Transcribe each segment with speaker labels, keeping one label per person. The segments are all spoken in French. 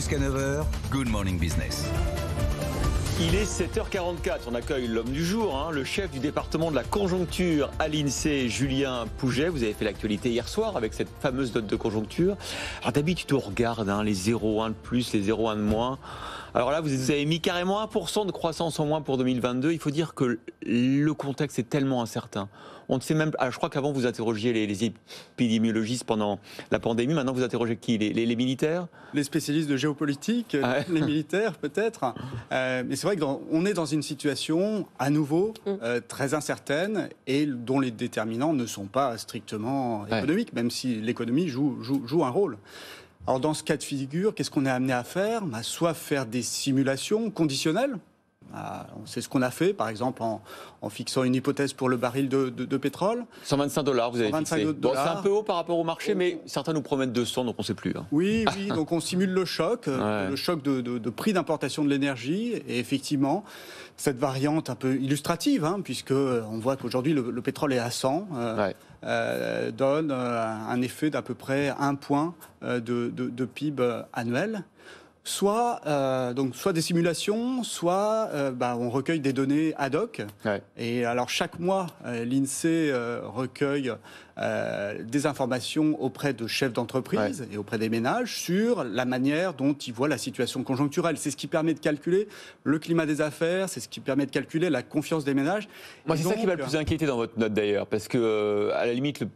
Speaker 1: Jusqu'à 9h, Good Morning Business.
Speaker 2: Il est 7h44, on accueille l'homme du jour, le chef du département de la conjoncture à l'INSEE, Julien Pouget. Vous avez fait l'actualité hier soir avec cette fameuse note de conjoncture. Alors d'habitude on regarde les 0,1 de plus, les 0,1 de moins. Alors là vous avez mis carrément 1% de croissance en moins pour 2022. Il faut dire que le contexte est tellement incertain. On ne sait même. Alors je crois qu'avant vous interrogiez les épidémiologistes pendant la pandémie. Maintenant vous interrogez qui, les militaires?
Speaker 3: Les spécialistes de géopolitique, les militaires peut-être. Mais c'est vrai qu'on est dans une situation à nouveau très incertaine et dont les déterminants ne sont pas strictement économiques, même si l'économie joue un rôle. Alors dans ce cas de figure, qu'est-ce qu'on est amené à faire? Soit faire des simulations conditionnelles. C'est ce qu'on a fait, par exemple, en fixant une hypothèse pour le baril de pétrole.
Speaker 2: $125, vous avez fixé. Bon, c'est un peu haut par rapport au marché, mais certains nous promettent 200, donc on ne sait plus.
Speaker 3: Oui, donc on simule le choc de prix d'importation de l'énergie. Et effectivement, cette variante un peu illustrative, puisque on voit qu'aujourd'hui le pétrole est à 100, donne un effet d'à peu près 1 point de PIB annuel. Soit des simulations, soit on recueille des données ad hoc. Et alors chaque mois, l'INSEE recueille des informations auprès de chefs d'entreprise et auprès des ménages sur la manière dont ils voient la situation conjoncturelle. C'est ce qui permet de calculer le climat des affaires, c'est ce qui permet de calculer la confiance des ménages.
Speaker 2: Moi, c'est ça qui m'a le plus inquiété dans votre note d'ailleurs, parce que à la limite, le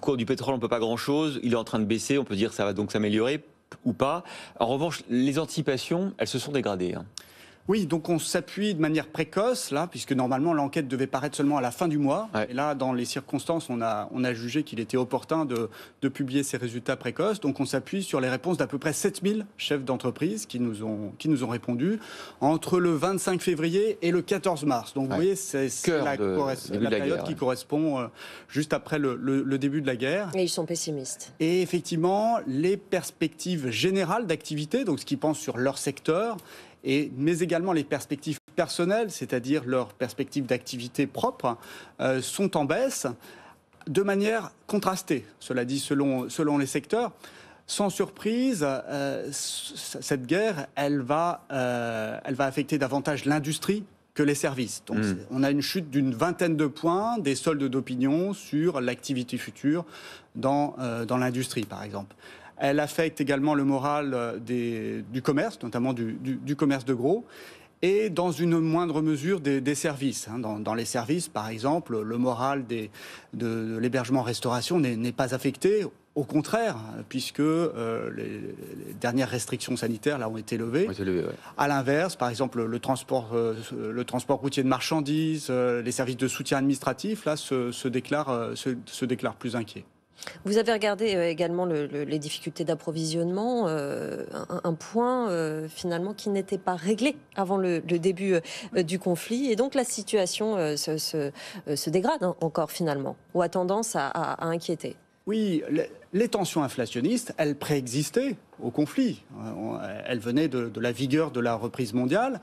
Speaker 2: cours du pétrole, on ne peut pas grand-chose. Il est en train de baisser, on peut dire que ça va donc s'améliorer ou pas. En revanche, les anticipations, elles se sont dégradées.
Speaker 3: Oui, donc on s'appuie de manière précoce, là, puisque normalement l'enquête devait paraître seulement à la fin du mois. Et là, dans les circonstances, on a jugé qu'il était opportun de publier ces résultats précoces. Donc on s'appuie sur les réponses d'à peu près 7000 chefs d'entreprise qui nous ont répondu entre le 25 février et le 14 mars. Donc vous voyez, c'est la période qui correspond juste après le début de la guerre.
Speaker 4: Et ils sont pessimistes.
Speaker 3: Et effectivement, les perspectives générales d'activité, donc ce qu'ils pensent sur leur secteur, mais également les perspectives personnelles, c'est-à-dire leurs perspectives d'activité propre, sont en baisse de manière contrastée. Cela dit, selon les secteurs. Sans surprise, cette guerre, elle va affecter davantage l'industrie que les services. Donc on a une chute d'une 20aine de points des soldes d'opinion sur l'activité future dans l'industrie, par exemple. Elle affecte également le moral du commerce, notamment du commerce de gros, et dans une moindre mesure des services. Dans les services, par exemple, le moral de l'hébergement-restauration n'est pas affecté. Au contraire, puisque les dernières restrictions sanitaires là ont été levées. À l'inverse, par exemple, le transport routier de marchandises, les services de soutien administratif, là, se déclarent plus inquiets.
Speaker 4: Vous avez regardé également les difficultés d'approvisionnement, un point finalement qui n'était pas réglé avant le début du conflit. Et donc la situation se dégrade encore finalement, ou a tendance à inquiéter.
Speaker 3: Oui, les tensions inflationnistes, elles préexistaient au conflit. Elles venaient de la vigueur de la reprise mondiale.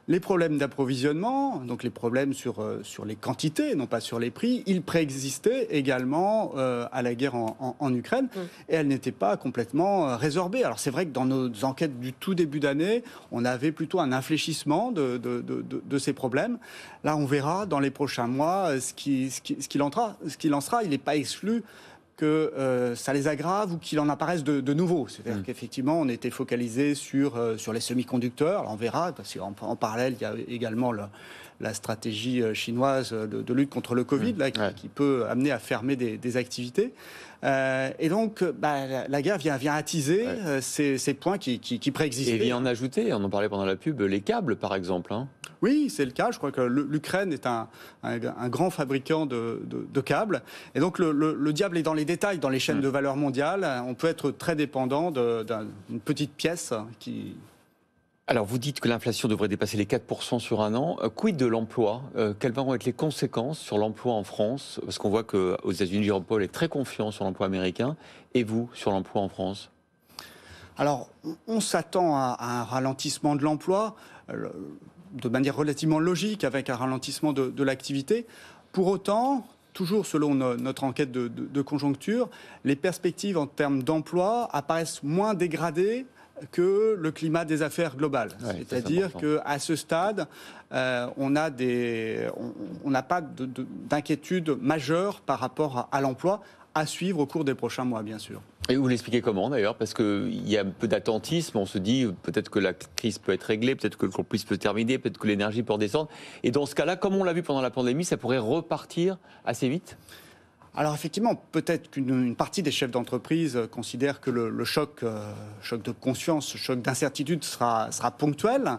Speaker 3: Les problèmes d'approvisionnement, donc les problèmes sur les quantités, non pas sur les prix, ils préexistaient également à la guerre en Ukraine et elles n'étaient pas complètement résorbées. Alors c'est vrai que dans nos enquêtes du tout début d'année, on avait plutôt un infléchissement de ces problèmes. Là, on verra dans les prochains mois ce qu'il en sera. Il n'est pas exclu que ça les aggrave ou qu'il en apparaisse de nouveau. C'est-à-dire qu'effectivement, on était focalisé sur les semi-conducteurs. Alors on verra, parce qu'en parallèle, il y a également la stratégie chinoise de lutte contre le Covid, qui peut amener à fermer des activités. Et donc, la guerre vient attiser ces points qui préexistaient.
Speaker 2: Et vient en ajouter, on en parlait pendant la pub, les câbles, par exemple.
Speaker 3: Oui, c'est le cas. Je crois que l'Ukraine est un grand fabricant de câbles. Et donc, le diable est dans les détails, dans les chaînes de valeur mondiale. On peut être très dépendant d'une petite pièce qui...
Speaker 2: Alors, vous dites que l'inflation devrait dépasser les 4% sur un an. Quid de l'emploi? Quelles vont être les conséquences sur l'emploi en France? Parce qu'on voit qu'aux États-Unis, Jérôme Powell est très confiant sur l'emploi américain. Et vous, sur l'emploi en France?
Speaker 3: Alors, on s'attend à un ralentissement de l'emploi, de manière relativement logique, avec un ralentissement de l'activité. Pour autant, toujours selon notre enquête de conjoncture, les perspectives en termes d'emploi apparaissent moins dégradées que le climat des affaires globales.
Speaker 2: Ouais,
Speaker 3: c'est-à-dire qu'à ce stade, on n'a pas d'inquiétude majeure par rapport à l'emploi, à suivre au cours des prochains mois, bien sûr.
Speaker 2: Et vous l'expliquez comment d'ailleurs? Parce qu'il y a un peu d'attentisme, on se dit peut-être que la crise peut être réglée, peut-être que le conflit peut se terminer, peut-être que l'énergie peut redescendre. Et dans ce cas-là, comme on l'a vu pendant la pandémie, ça pourrait repartir assez vite?
Speaker 3: Alors effectivement, peut-être qu'une partie des chefs d'entreprise considèrent que le choc de conscience, choc d'incertitude sera ponctuel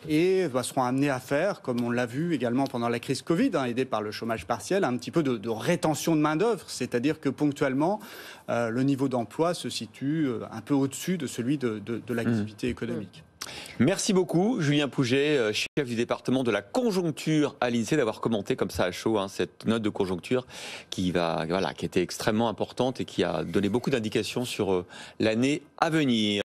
Speaker 3: et seront amenés à faire, comme on l'a vu également pendant la crise Covid, aidé par le chômage partiel, un petit peu de rétention de main-d'œuvre, c'est-à-dire que ponctuellement, le niveau d'emploi se situe un peu au-dessus de celui de l'activité économique.
Speaker 2: Merci beaucoup, Julien Pouget, chef du département de la conjoncture à l'INSEE, d'avoir commenté comme ça à chaud cette note de conjoncture qui était extrêmement importante et qui a donné beaucoup d'indications sur l'année à venir.